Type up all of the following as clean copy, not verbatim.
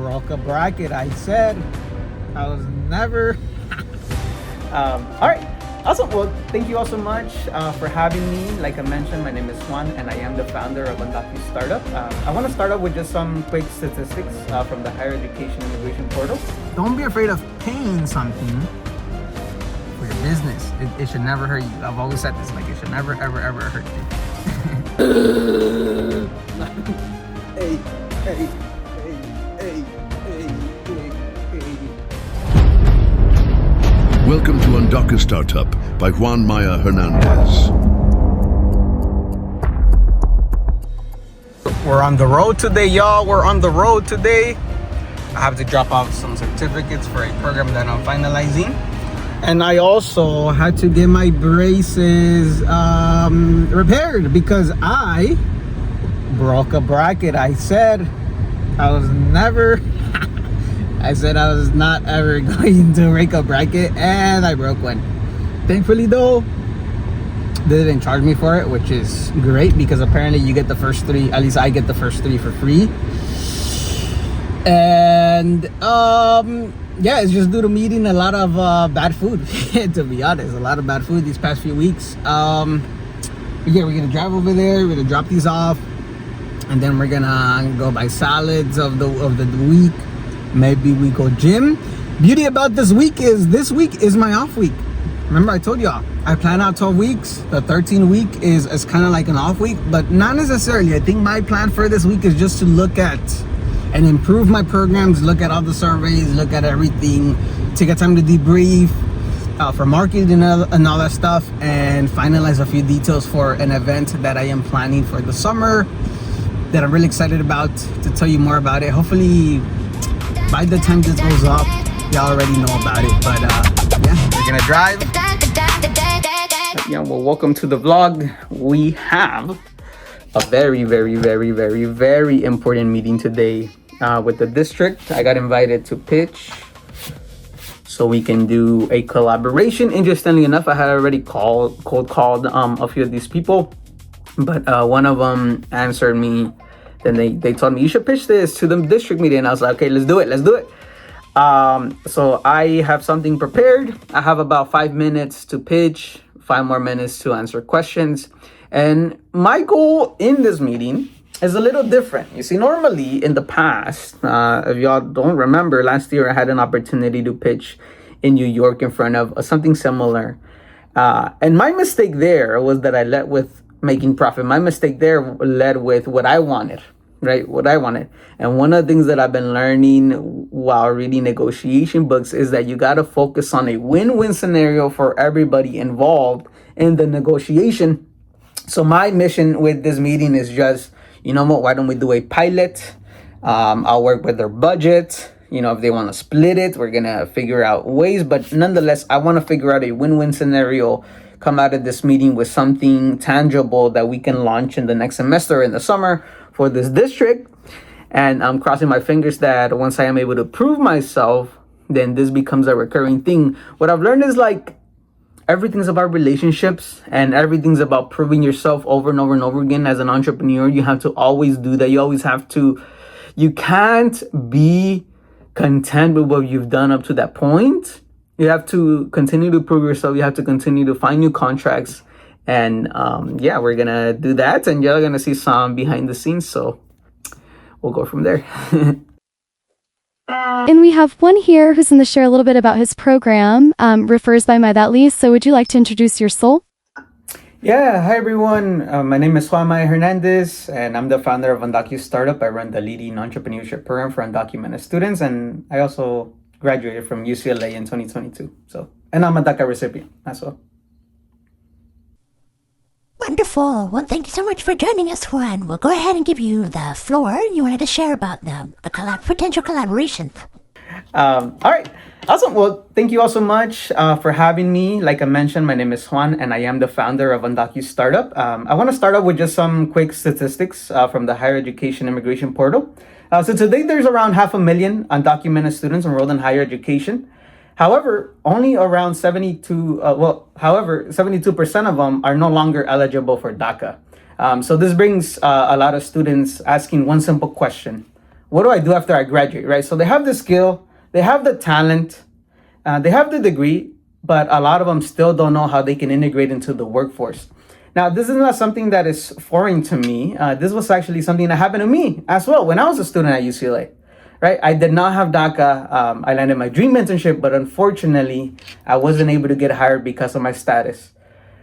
broke a bracket. I said I was never. All right. Awesome. Well, thank you all so much for having me. Like I mentioned, my name is Juan, and I am the founder of UndocuStartup. I want to start off with just some quick statistics from the higher education immigration portal. Don't be afraid of paying something for your business. It should never hurt you. I've always said this, like it should never, ever, ever hurt you. Hey, hey, hey, hey, hey, hey, hey. Welcome to UndocuStartup by Juan Maya Hernandez. We're on the road today, y'all. We're on the road today. I have to drop off some certificates for a program that I'm finalizing. And I also had to get my braces repaired because I broke a bracket. I said I was never... I said I was not ever going to break a bracket, and I broke one. Thankfully though, they didn't charge me for it, which is great because apparently you get the first three, at least I get the first three for free. And yeah, it's just due to me eating a lot of bad food, to be honest. A lot of bad food these past few weeks. But yeah, we're gonna drive over there, we're gonna drop these off, and then we're gonna go buy salads of the week. Maybe we go gym. Beauty about this week is my off week. Remember I told y'all I plan out 12 weeks. The 13th week is kind of like an off week, but not necessarily. I think my plan for this week is just to look at and improve my programs, look at all the surveys, look at everything, take a time to debrief for marketing and all that stuff, and finalize a few details for an event that I am planning for the summer that I'm really excited about to tell you more about it. Hopefully by the time this goes up, y'all already know about it. But yeah, we're gonna drive. Yeah, well, welcome to the vlog. We have a very, very, very, very, very important meeting today with the district. I got invited to pitch so we can do a collaboration. Interestingly enough, I had already cold called a few of these people, but one of them answered me. Then they told me, you should pitch this to the district meeting. And I was like, okay, let's do it. So I have something prepared. I have about 5 minutes to pitch, 5 more minutes to answer questions. And my goal in this meeting is a little different. You see, normally in the past, if y'all don't remember, last year I had an opportunity to pitch in New York in front of something similar. And my mistake there was that I led with making profit. My mistake there led with what I wanted, right? What I wanted. And one of the things that I've been learning while reading negotiation books is that you got to focus on a win-win scenario for everybody involved in the negotiation. So my mission with this meeting is just, you know what, why don't we do a pilot? I'll work with their budget. You know, if they want to split it, we're going to figure out ways. But nonetheless, I want to figure out a win-win scenario, come out of this meeting with something tangible that we can launch in the next semester in the summer for this district. And I'm crossing my fingers that once I am able to prove myself, then this becomes a recurring thing. What I've learned is like everything's about relationships and everything's about proving yourself over and over and over again. As an entrepreneur, you have to always do that. You always have to, you can't be content with what you've done up to that point. You have to continue to prove yourself. You have to continue to find new contracts. And yeah, we're going to do that. And you're going to see some behind the scenes. So we'll go from there. And we have Juan here who's going to share a little bit about his program, refers by my that lease. So would you like to introduce your soul? Yeah, hi everyone. My name is Juan Maya Hernandez, and I'm the founder of UndocuStartup. I run the leading entrepreneurship program for undocumented students. And I also graduated from UCLA in 2022. So, and I'm a DACA recipient as well. Wonderful. Well, thank you so much for joining us, Juan. We'll go ahead and give you the floor. You wanted to share about the potential collaboration. All right. Awesome. Well, thank you all so much for having me. Like I mentioned, my name is Juan, and I am the founder of UndocuStartup. I want to start off with just some quick statistics from the higher education immigration portal. So today, there's around 500,000 undocumented students enrolled in higher education. However, only around 72% of them are no longer eligible for DACA. So this brings a lot of students asking one simple question: what do I do after I graduate, right? So they have the skill, they have the talent, they have the degree, but a lot of them still don't know how they can integrate into the workforce. Now, this is not something that is foreign to me. This was actually something that happened to me as well when I was a student at UCLA, right? I did not have DACA. I landed my dream internship, but unfortunately, I wasn't able to get hired because of my status.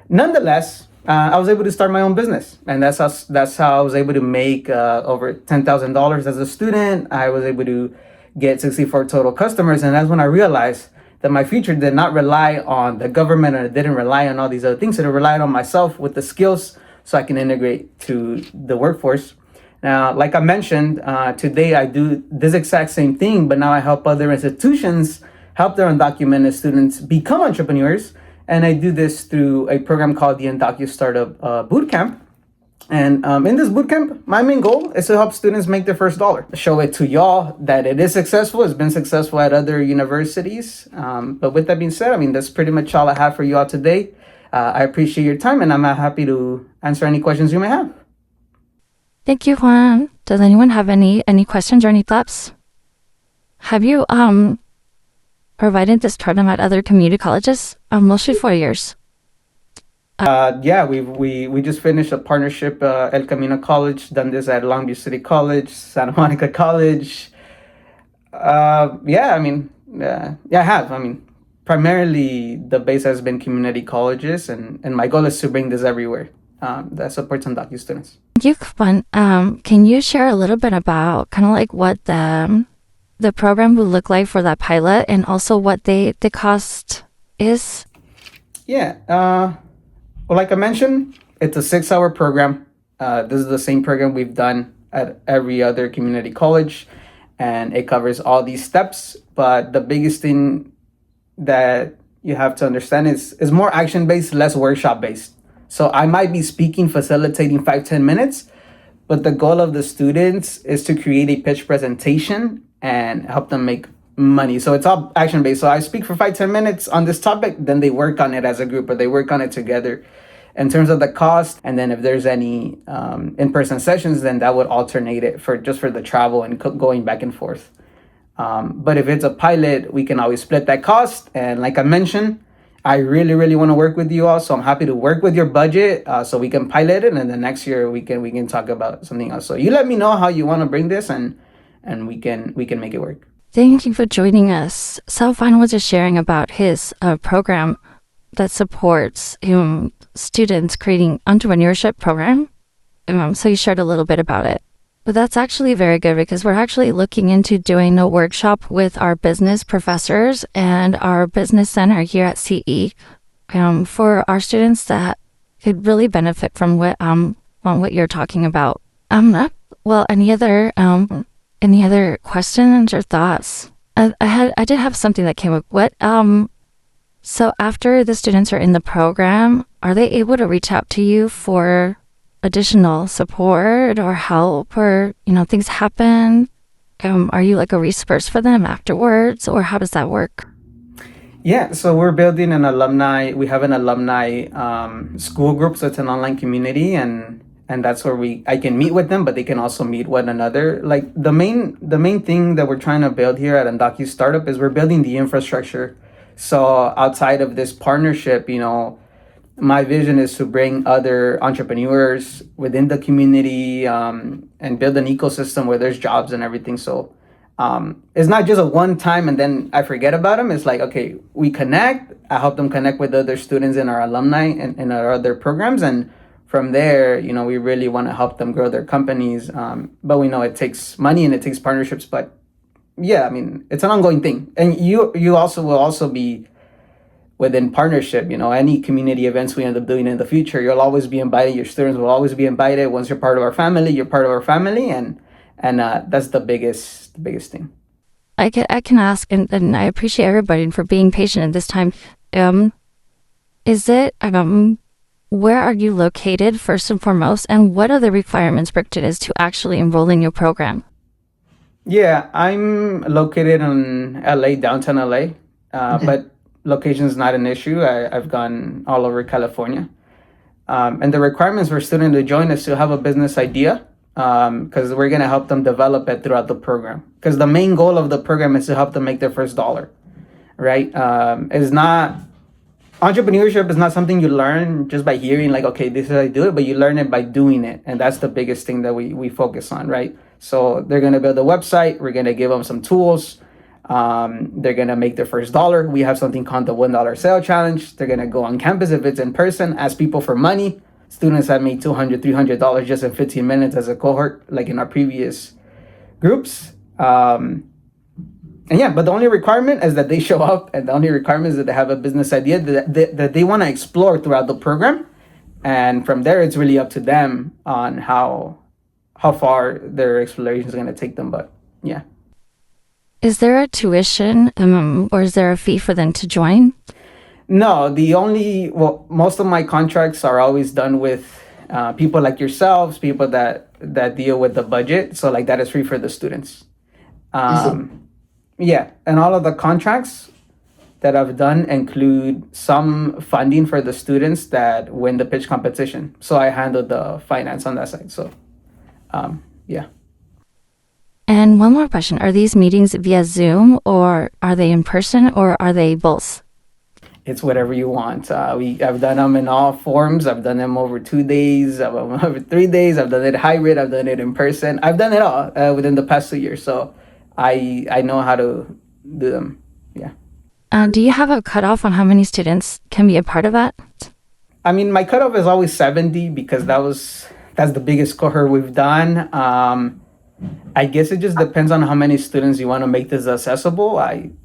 Nonetheless, I was able to start my own business, and that's how I was able to make over $10,000 as a student. I was able to get 64 total customers, and that's when I realized that my future did not rely on the government, and it didn't rely on all these other things. It relied on myself with the skills so I can integrate to the workforce. Now, like I mentioned, today I do this exact same thing, but now I help other institutions help their undocumented students become entrepreneurs. And I do this through a program called the UndocuStartup Bootcamp. And in this bootcamp, my main goal is to help students make their first dollar. Show it to y'all that it is successful. It's been successful at other universities. But with that being said, I mean, that's pretty much all I have for you all today. I appreciate your time, and I'm happy to answer any questions you may have. Thank you, Juan. Does anyone have any questions or any thoughts? Have you provided this program at other community colleges? Mostly 4 years. Yeah, we just finished a partnership, El Camino College, done this at Long Beach City College, Santa Monica College. Yeah, I have. I mean, primarily the base has been community colleges, and my goal is to bring this everywhere that supports undocumented students. Thank you, Juan. Can you share a little bit about kind of like what the program will look like for that pilot, and also what the cost is? Yeah. Well, like I mentioned, it's a 6-hour program. This is the same program we've done at every other community college, and it covers all these steps. But the biggest thing that you have to understand is more action-based, less workshop-based. So I might be speaking, facilitating 5-10 minutes, but the goal of the students is to create a pitch presentation and help them make money. So it's all action-based. So I speak for 5-10 minutes on this topic, then they work on it as a group, or they work on it together. In terms of the cost, and then if there's any in-person sessions, then that would alternate it for the travel and going back and forth. But if it's a pilot, we can always split that cost. And like I mentioned, I really, really want to work with you all. So I'm happy to work with your budget so we can pilot it. And then next year we can talk about something else. So you let me know how you want to bring this, and we can make it work. Thank you for joining us. So Juan was just sharing about his program that supports students creating entrepreneurship program. So he shared a little bit about it. But that's actually very good, because we're actually looking into doing a workshop with our business professors and our business center here at CE for our students that could really benefit from what you're talking about. Well, any other questions or thoughts? I did have something that came up. So after the students are in the program, are they able to reach out to you for additional support or help, or things happen? Are you like a resource for them afterwards, or how does that work? Yeah, so we're building we have an alumni school group. So it's an online community, and that's where I can meet with them, but they can also meet one another. Like the main thing that we're trying to build here at UndocuStartup is we're building the infrastructure. So outside of this partnership, my vision is to bring other entrepreneurs within the community and build an ecosystem where there's jobs and everything. So it's not just a one time and then I forget about them. It's like, okay, we connect. I help them connect with other students in our alumni and in our other programs. And from there, we really want to help them grow their companies. But we know it takes money and it takes partnerships. But yeah, it's an ongoing thing. And you also will also be within partnership, any community events we end up doing in the future, you'll always be invited. Your students will always be invited. Once you're part of our family, you're part of our family. And that's the biggest thing. I can ask, and I appreciate everybody for being patient at this time. Where are you located first and foremost, and what are the requirements for students to actually enroll in your program? Yeah, I'm located in LA, downtown LA, but location is not an issue. I've gone all over California. And the requirements for a student to join is to have a business idea. because we're going to help them develop it throughout the program. Because the main goal of the program is to help them make their first dollar, right? It's not entrepreneurship is not something you learn just by hearing like, okay, this is how I do it, but you learn it by doing it. And that's the biggest thing that we focus on, right? So they're going to build a website. We're going to give them some tools. They're going to make their first dollar. We have something called the $1 sale challenge. They're going to go on campus if it's in person, ask people for money. Students have made $200, $300 just in 15 minutes as a cohort, like in our previous groups. And yeah, but the only requirement is that they show up, and the only requirement is that they have a business idea that they want to explore throughout the program. And from there, it's really up to them on how far their exploration is going to take them. But yeah. Is there a tuition or is there a fee for them to join? No, most of my contracts are always done with people like yourselves, people that deal with the budget. So like that is free for the students. Yeah, and all of the contracts that I've done include some funding for the students that win the pitch competition. So I handle the finance on that side. So, yeah. And one more question. Are these meetings via Zoom or are they in person or are they both? It's whatever you want. I've done them in all forms. I've done them over 2 days, over 3 days. I've done it hybrid. I've done it in person. I've done it all within the past 2 years. So I know how to do them. Yeah. Do you have a cutoff on how many students can be a part of that? I mean, my cutoff is always 70 because that's the biggest cohort we've done. I guess it just depends on how many students you want to make this accessible.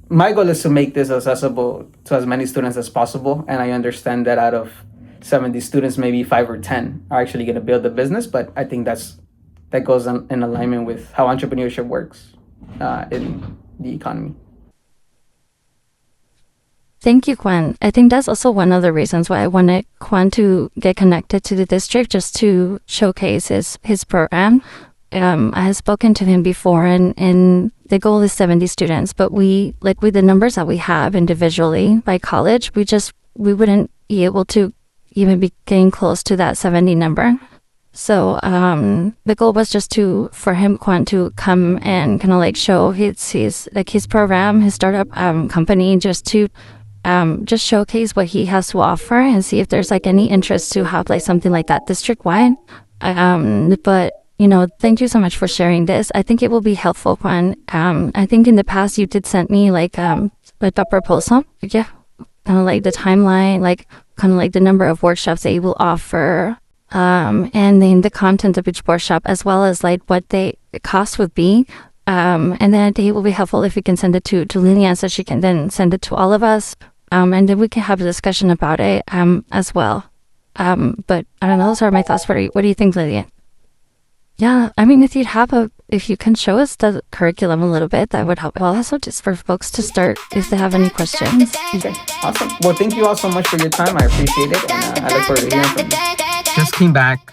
My goal is to make this accessible to as many students as possible. And I understand that out of 70 students, maybe 5 or 10 are actually going to build the business. But I think that goes in alignment with how entrepreneurship works in the economy. Thank you, Juan. I think that's also one of the reasons why I wanted Juan to get connected to the district, just to showcase his program. I have spoken to him before, and the goal is 70 students, but with the numbers that we have individually by college, we wouldn't be able to even be getting close to that 70 number. So the goal was just for him, Juan, to come and kind of like show his program, his startup company, just to just showcase what he has to offer and see if there's like any interest to have like something like that district wide. But thank you so much for sharing this. I think it will be helpful, Juan. I think in the past you did send me like a proposal, yeah, kind of like the timeline, like kind of like the number of workshops that you will offer. And then the content of each workshop, as well as like what the cost would be. And then I think it will be helpful if you can send it to Lillian so she can then send it to all of us. And then we can have a discussion about it as well. But I don't know, those are my thoughts. What do you think, Lillian? Yeah, I mean, if you can show us the curriculum a little bit, that would help. Well, also just for folks to start, if they have any questions. Okay, awesome. Well, thank you all so much for your time. I appreciate it, and I look forward to hearing from you. Just came back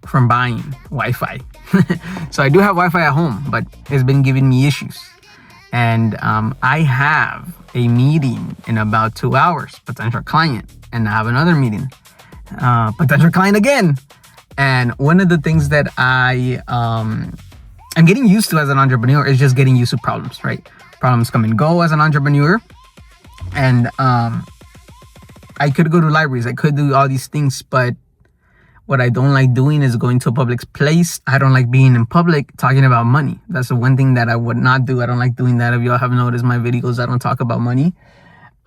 from buying Wi-Fi. So I do have Wi-Fi at home, but it's been giving me issues. And I have a meeting in about 2 hours, potential client, and I have another meeting, potential client again. And one of the things that I'm getting used to as an entrepreneur is just getting used to problems, right? Problems come and go as an entrepreneur. And I could go to libraries, I could do all these things, but what I don't like doing is going to a public place. I don't like being in public talking about money. That's the one thing that I would not do. I don't like doing that. If y'all have noticed my videos, I don't talk about money.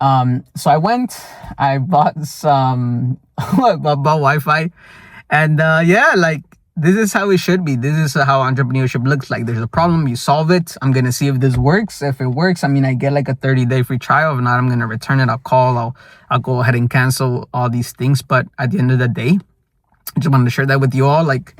So I bought Wi-Fi. And this is how it should be. This is how entrepreneurship looks like. There's a problem, you solve it. I'm going to see if this works. If it works, I get like a 30-day free trial. If not, I'm going to return it. I'll go ahead and cancel all these things. But at the end of the day, I just wanted to share that with you all. Like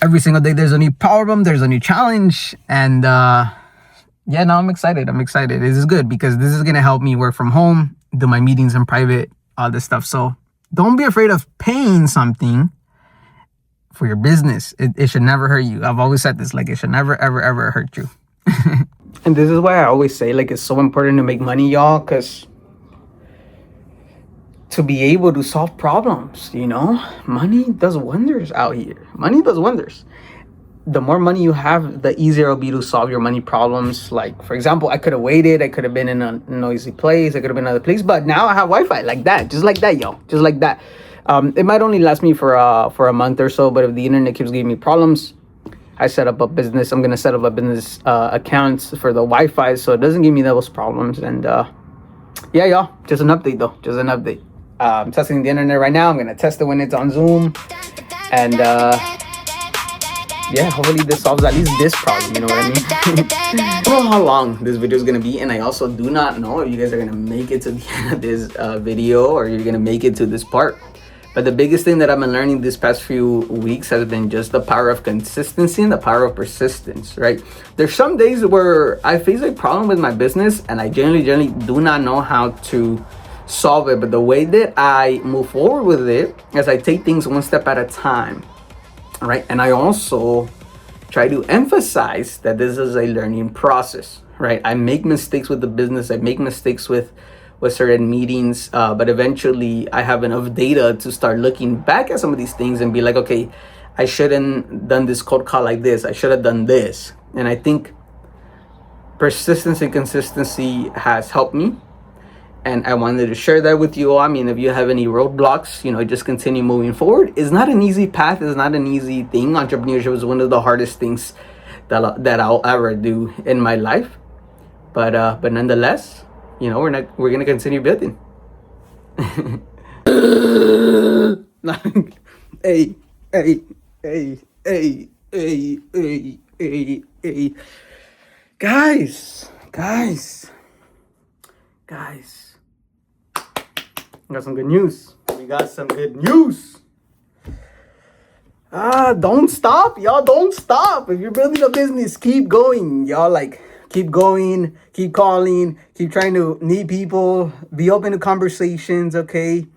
every single day, there's a new problem. There's a new challenge. And I'm excited. This is good because this is going to help me work from home, do my meetings in private, all this stuff. So don't be afraid of paying something for your business. It should never hurt you. I've always said this, like it should never, ever, ever hurt you. And this is why I always say like it's so important to make money, y'all, because to be able to solve problems. You know, money does wonders out here. Money does wonders. The more money you have, the easier it'll be to solve your money problems. Like, for example, I could have waited. I could have been in a noisy place. I could have been in another place. But now I have Wi-Fi like that. Just like that, yo. Just like that. It might only last me for a month or so. But if the internet keeps giving me problems, I set up a business. I'm going to set up a business accounts for the Wi-Fi so it doesn't give me those problems. And yeah, y'all. Just an update, though. Just an update. I'm testing the internet right now. I'm going to test it when it's on Zoom. And yeah, hopefully this solves at least this problem, you know what I mean? I don't know how long this video is going to be, and I also do not know if you guys are going to make it to the end of this video or you're going to make it to this part. But the biggest thing that I've been learning this past few weeks has been just the power of consistency and the power of persistence, right? There's some days where I face a problem with my business and I generally do not know how to solve it. But the way that I move forward with it is I take things one step at a time. Right, and I also try to emphasize that this is a learning process, right? I make mistakes with the business, I make mistakes with certain meetings, but eventually I have enough data to start looking back at some of these things and be like, okay, I shouldn't done this cold call like this, I should have done this. And I think persistence and consistency has helped me. And I wanted to share that with you all. I mean, if you have any roadblocks, you know, just continue moving forward. It's not an easy path. It's not an easy thing. Entrepreneurship is one of the hardest things that I'll ever do in my life. But nonetheless, you know, we're gonna continue building. Hey. Guys. We got some good news. Don't stop, y'all. Don't stop. If you're building a business, keep going, y'all. Like, keep going, keep calling, keep trying to meet people, be open to conversations, okay?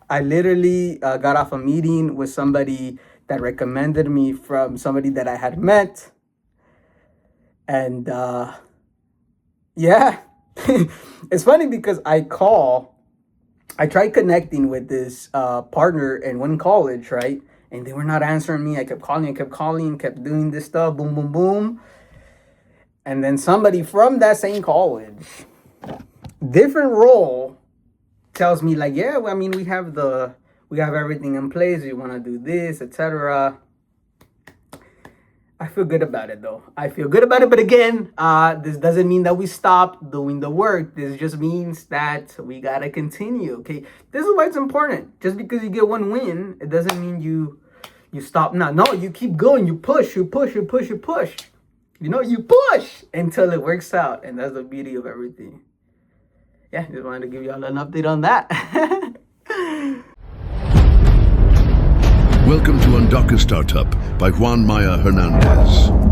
I literally got off a meeting with somebody that recommended me from somebody that I had met. And yeah, it's funny because I tried connecting with this partner in one college, right? And they were not answering me. I kept calling, kept doing this stuff, boom, boom, boom. And then somebody from that same college, different role, tells me like, yeah, well, I mean, we have everything in place. You want to do this, etc. I feel good about it, though. But again, this doesn't mean that we stop doing the work. This just means that we gotta continue, okay? This is why it's important. Just because you get one win, it doesn't mean you stop now. No, you keep going. You push. You know, you push until it works out. And that's the beauty of everything. Yeah, just wanted to give y'all an update on that. Welcome to UndocuStartup by Juan Hernandez.